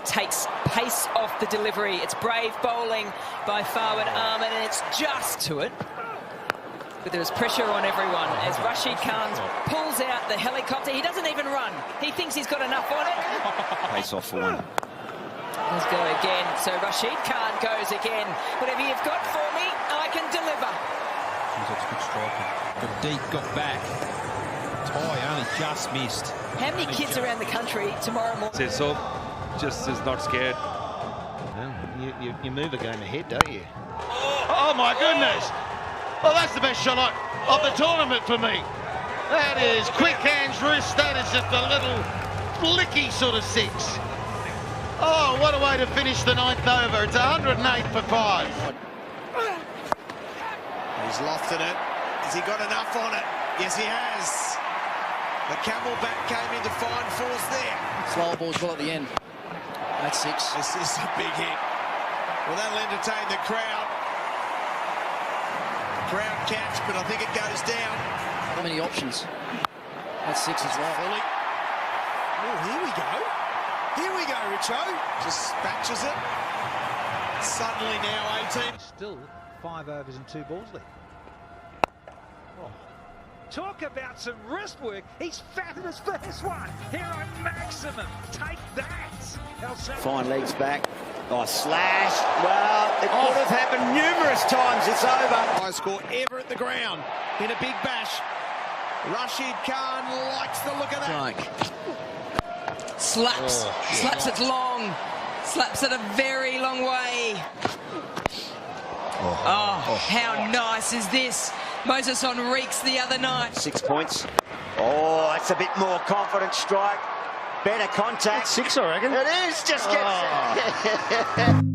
takes pace off the delivery. It's brave bowling by Fawad Ahmed, and it's just to it. But there's pressure on everyone as Rashid Khan pulls out the helicopter. He doesn't even run. He thinks he's got enough on it. Pace off for one. Let's go again. So Rashid Khan goes again. Whatever you've got for me, I can deliver. That's good striking. Got deep, got back. Only just missed. How many kids around the country tomorrow morning? Says so, just is not scared. Well, you move a game ahead, don't you? Oh my goodness! Well, that's the best shot of the tournament for me. That is quick hands wrist. That is just a little flicky sort of six. Oh, what a way to finish the 9th over. It's 108 for 5. He's lofted it. Has he got enough on it? Yes, he has. The Camelback came into fine force there. Slower ball's well at the end. That's 6. This is a big hit. Well, that'll entertain the crowd. The crowd catch, but I think it goes down. Not many options. That's 6 as well. Fully. Oh, here we go. Here we go, Richo. Just dispatches it. Suddenly now 18. Still 5 overs and 2 balls left. Oh. Talk about some wrist work. He's fat in his first one. Hero maximum. Take that. Fine legs back. Oh, slash. Well, it could have happened numerous times. It's over. High score ever at the ground in a big bash. Rashid Khan likes the look of that. Slaps. Slaps it long. Slaps it a very long way. How nice is this? Moses on Reeks the other night. 6 points. Oh, it's a bit more confident strike. Better contact. 6, I reckon. It is. Just gets it.